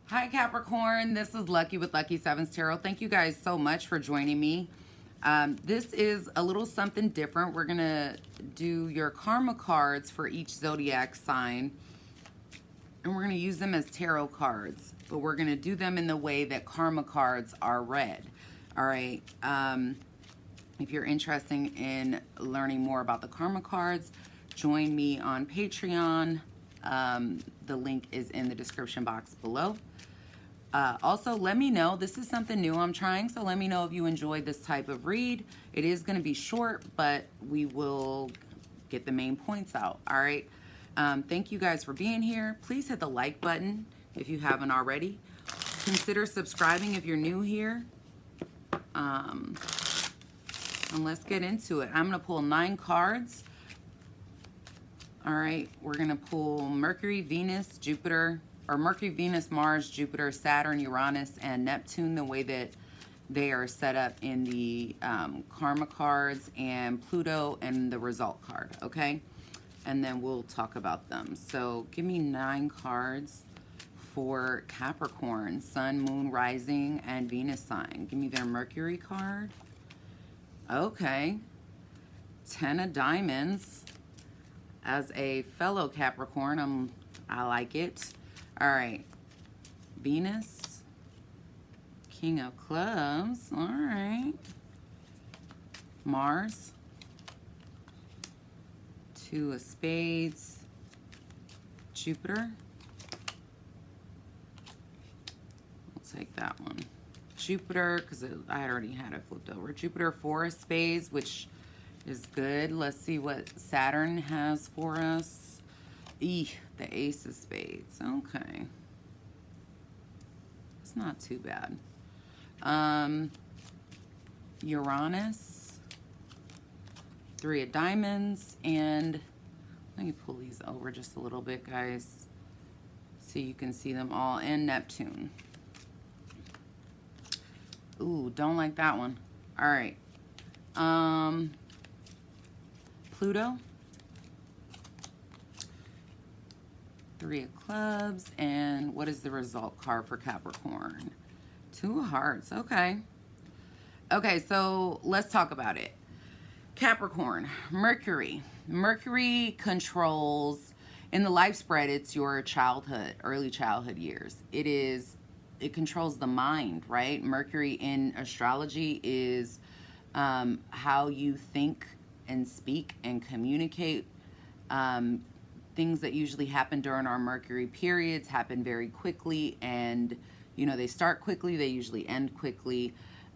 Hi Capricorn, this is Lucky with Lucky Sevens Tarot. Thank you guys so much for joining me. This is a little something different. We're going to do your karma cards for each zodiac sign. And we're going to use them as tarot cards. But we're going to do them in the way that karma cards are read. All right. If you're interested in learning more about the karma cards, join me on Patreon. The link is in the description box below. Also, let me know. This is something new I'm trying, so let me know if you enjoyed this type of read. It is going to be short, but we will get the main points out. All right. Thank you guys for being here. Please hit the like button if you haven't already. Consider subscribing if you're new here. And let's get into it. I'm going to pull 9 cards. All right, we're going to pull Mercury, Venus, Jupiter, or Mercury, Venus, Mars, Jupiter, Saturn, Uranus, and Neptune, the way that they are set up in the karma cards, and Pluto and the result card, okay? And then we'll talk about them. So give me 9 cards for Capricorn, Sun, Moon, Rising, and Venus sign. Give me their Mercury card. Okay. 10 of Diamonds. As a fellow Capricorn, I like it. All right. Venus. King of Clubs. All right. Mars. 2 of Spades. Jupiter. We'll take that one. Jupiter, because I already had it flipped over. Jupiter, 4 of Spades, which is good. Let's see what Saturn has for us. The Ace of Spades. Okay. It's not too bad. Uranus. 3 of Diamonds. And let me pull these over just a little bit, guys, so you can see them all. And Neptune. Ooh, don't like that one. All right. Pluto, 3 of Clubs, and what is the result card for Capricorn? 2 of Hearts. Okay. Okay, so let's talk about it. Capricorn, Mercury. Mercury controls, in the life spread, it's your childhood, early childhood years. It controls the mind, right? Mercury in astrology is how you think and speak and communicate. Things that usually happen during our Mercury periods happen very quickly, and they start quickly, they usually end quickly.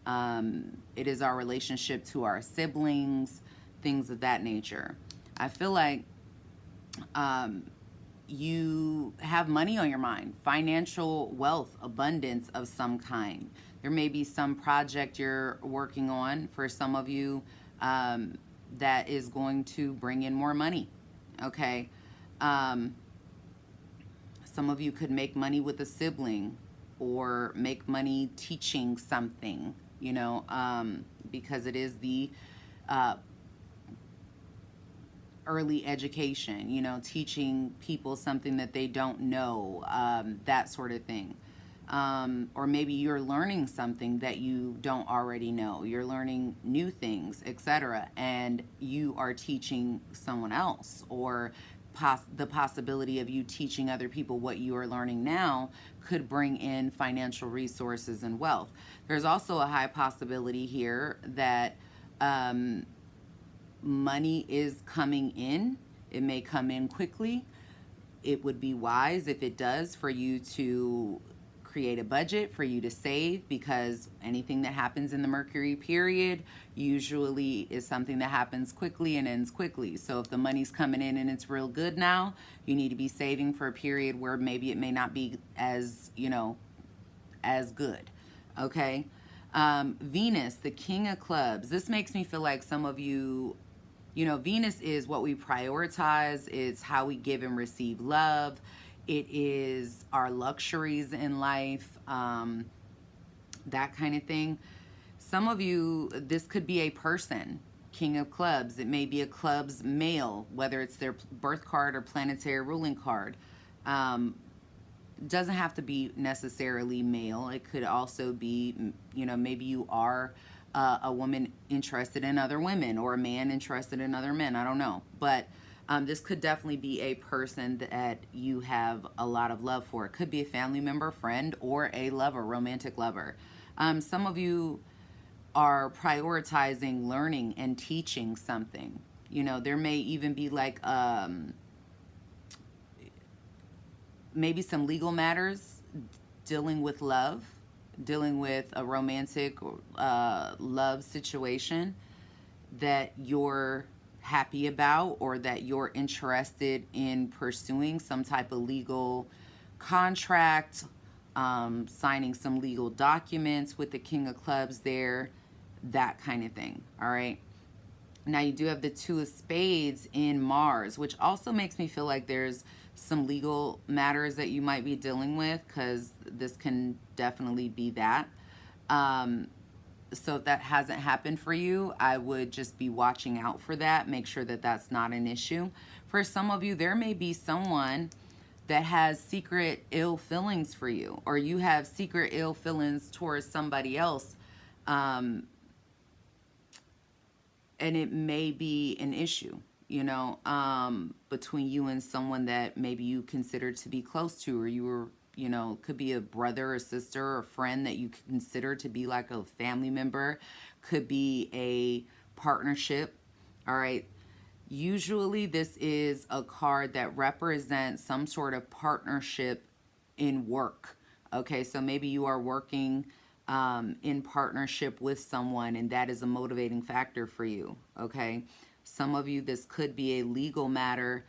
It is our relationship to our siblings, things of that nature. I feel like you have money on your mind, financial wealth, abundance of some kind. There may be some project you're working on for some of you that is going to bring in more money, okay? Some of you could make money with a sibling or make money teaching something, because it is the early education, teaching people something that they don't know, that sort of thing. Or maybe you're learning something that you don't already know. You're learning new things, etc. And you are teaching someone else, or the possibility of you teaching other people what you are learning now could bring in financial resources and wealth. There's also a high possibility here that money is coming in. It may come in quickly. It would be wise, if it does, for you to create a budget, for you to save, because anything that happens in the Mercury period usually is something that happens quickly and ends quickly. So if the money's coming in and it's real good now, you need to be saving for a period where maybe it may not be as, as good. Okay. Venus, the King of Clubs. This makes me feel like some of you, Venus is what we prioritize. It's how we give and receive love. It is our luxuries in life, that kind of thing. Some of you, this could be a person, King of Clubs. It may be a club's male, whether it's their birth card or planetary ruling card. doesn't have to be necessarily male. It could also be, maybe you are a woman interested in other women, or a man interested in other men. I don't know. But this could definitely be a person that you have a lot of love for. It could be a family member, friend, or a lover, romantic lover. Some of you are prioritizing learning and teaching something. There may even be like maybe some legal matters dealing with love, dealing with a romantic love situation that you're happy about, or that you're interested in pursuing some type of legal contract, signing some legal documents with the King of Clubs there, that kind of thing. All right. Now you do have the Two of Spades in Mars, which also makes me feel like there's some legal matters that you might be dealing with, because this can definitely be that. So if that hasn't happened for you, I would just be watching out for that. Make sure that that's not an issue. For some of you, there may be someone that has secret ill feelings for you, or you have secret ill feelings towards somebody else. And it may be an issue, between you and someone that maybe you consider to be close to, or you were, could be a brother or sister or friend that you consider to be like a family member, could be a partnership. All right. Usually this is a card that represents some sort of partnership in work. Okay. So maybe you are working in partnership with someone, and that is a motivating factor for you. Okay. Some of you, this could be a legal matter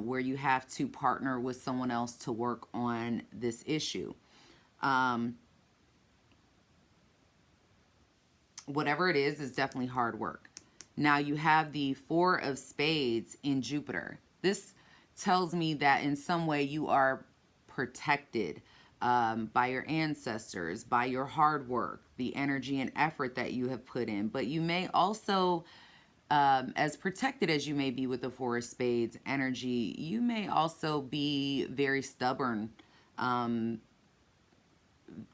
where you have to partner with someone else to work on this issue. Whatever it is definitely hard work. Now you have the Four of Spades in Jupiter. This tells me that in some way you are protected by your ancestors, by your hard work, the energy and effort that you have put in. But you may also, as protected as you may be with the Four of Spades energy, you may also be very stubborn,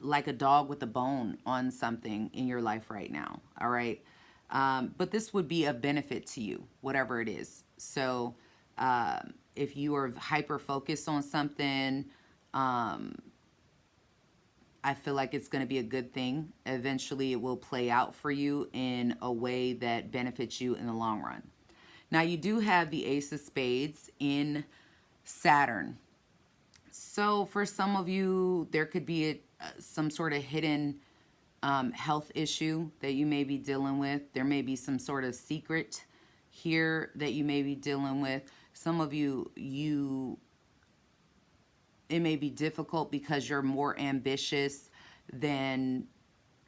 like a dog with a bone on something in your life right now. All right. But this would be a benefit to you, whatever it is. So if you are hyper focused on something, I feel like it's going to be a good thing. Eventually it will play out for you in a way that benefits you in the long run. Now you do have the Ace of Spades in Saturn. So for some of you, there could be some sort of hidden health issue that you may be dealing with. There may be some sort of secret here that you may be dealing with. Some of you, it may be difficult because you're more ambitious than,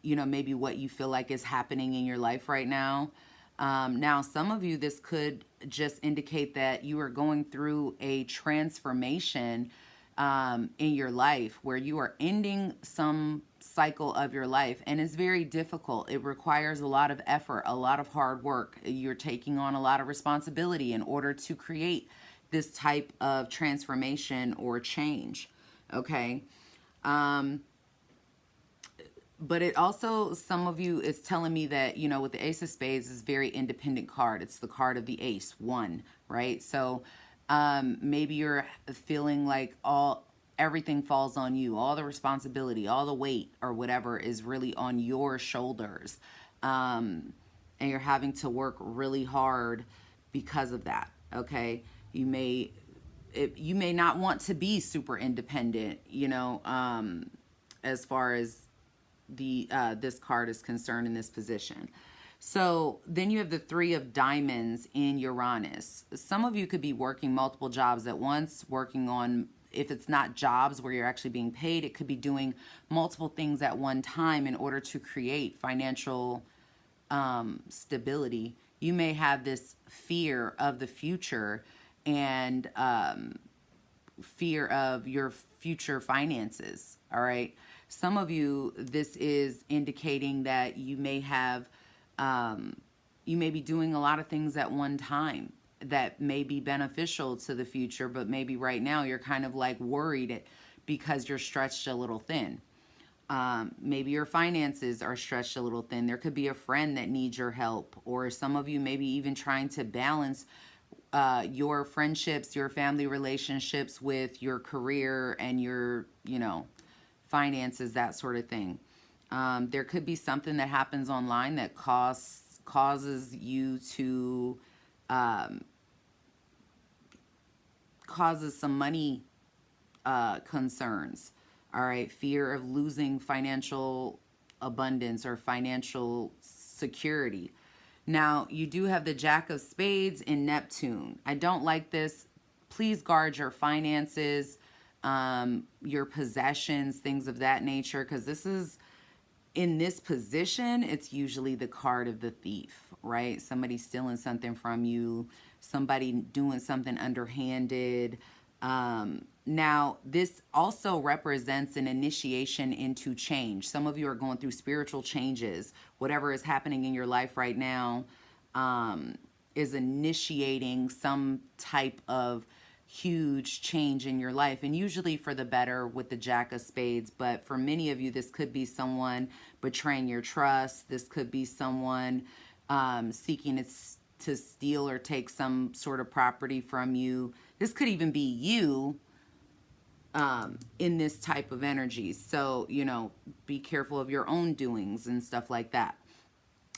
maybe what you feel like is happening in your life right now. Now, some of you, this could just indicate that you are going through a transformation in your life where you are ending some cycle of your life, and it's very difficult. It requires a lot of effort, a lot of hard work. You're taking on a lot of responsibility in order to create this type of transformation or change. Okay. But it also, some of you, is telling me that, with the Ace of Spades is a very independent card. It's the card of the Ace, one, right? So maybe you're feeling like everything falls on you. All the responsibility, all the weight or whatever is really on your shoulders. And you're having to work really hard because of that. Okay. You may not want to be super independent, as far as this card is concerned in this position. So then you have the Three of Diamonds in Uranus. Some of you could be working multiple jobs at once, working on, if it's not jobs where you're actually being paid, it could be doing multiple things at one time in order to create financial stability. You may have this fear of the future and fear of your future finances. All right. Some of you, this is indicating that you may have, you may be doing a lot of things at one time that may be beneficial to the future, but maybe right now you're kind of like worried because you're stretched a little thin. Maybe your finances are stretched a little thin. There could be a friend that needs your help, or some of you maybe even trying to balance your friendships, your family relationships with your career and your, finances, that sort of thing. There could be something that happens online that causes you to causes some money concerns. All right, fear of losing financial abundance or financial security. Now, you do have the Jack of Spades in Neptune. I don't like this. Please guard your finances, your possessions, things of that nature, because this is, in this position, it's usually the card of the thief, right? Somebody stealing something from you, somebody doing something underhanded. Now, this also represents an initiation into change. Some of you are going through spiritual changes. Whatever is happening in your life right now is initiating some type of huge change in your life, and usually for the better with the Jack of Spades. But for many of you, this could be someone betraying your trust. This could be someone seeking to steal or take some sort of property from you. This could even be you in this type of energy. So, be careful of your own doings and stuff like that.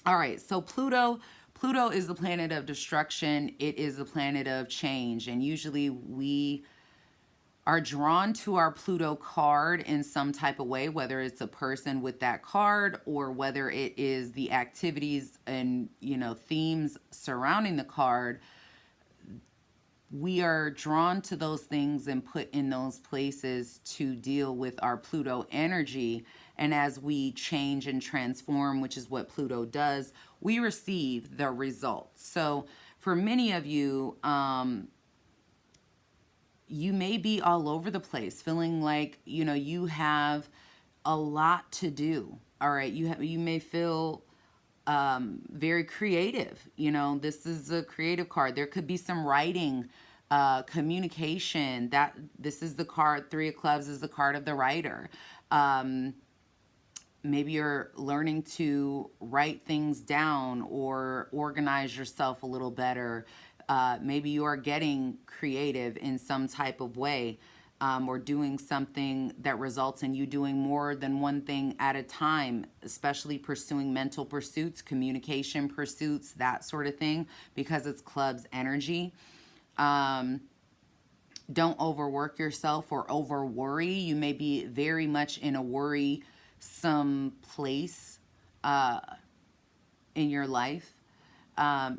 All right, so Pluto is the planet of destruction. It is the planet of change. And usually we are drawn to our Pluto card in some type of way, whether it's a person with that card or whether it is the activities and, themes surrounding the card. We are drawn to those things and put in those places to deal with our Pluto energy. And as we change and transform, which is what Pluto does, we receive the results. So for many of you, you may be all over the place, feeling like, you have a lot to do. All right. You may feel very creative. This is a creative card. There could be some writing, communication. This is the card. 3 of Clubs is the card of the writer. Maybe you're learning to write things down or organize yourself a little better. Maybe you are getting creative in some type of way, or doing something that results in you doing more than one thing at a time, especially pursuing mental pursuits, communication pursuits, that sort of thing, because it's Clubs energy. Don't overwork yourself or over worry. You may be very much in a worrisome place in your life.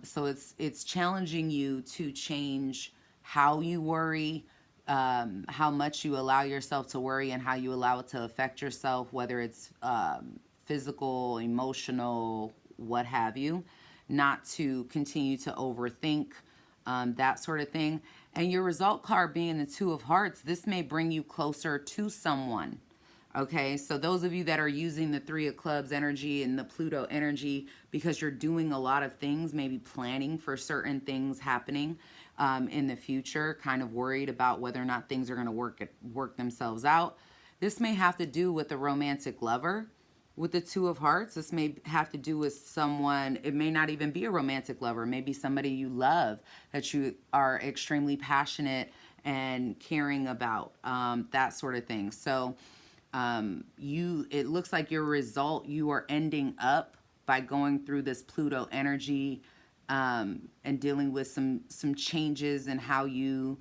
So it's challenging you to change how you worry, how much you allow yourself to worry, and how you allow it to affect yourself, whether it's physical, emotional, what have you, not to continue to overthink, that sort of thing. And your result card being the 2 of Hearts, this may bring you closer to someone. Okay, so those of you that are using the 3 of Clubs energy and the Pluto energy because you're doing a lot of things, maybe planning for certain things happening in the future, kind of worried about whether or not things are going to work themselves out. This may have to do with a romantic lover with the 2 of Hearts. This may have to do with someone. It may not even be a romantic lover. Maybe somebody you love that you are extremely passionate and caring about, that sort of thing. So it looks like your result, you are ending up by going through this Pluto energy and dealing with some changes in how you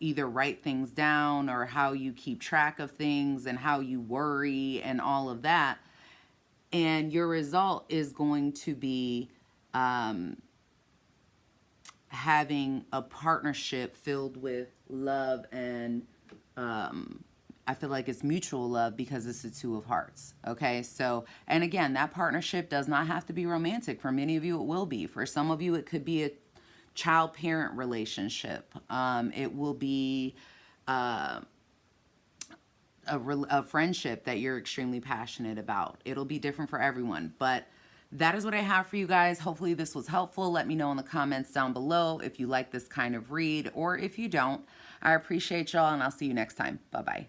either write things down or how you keep track of things and how you worry and all of that. And your result is going to be having a partnership filled with love and I feel like it's mutual love because it's the 2 of Hearts. Okay, so, and again, that partnership does not have to be romantic. For many of you, it will be. For some of you, it could be a child-parent relationship. It will be a friendship that you're extremely passionate about. It'll be different for everyone, but that is what I have for you guys. Hopefully this was helpful. Let me know in the comments down below if you like this kind of read or if you don't. I appreciate y'all, and I'll see you next time. Bye-bye.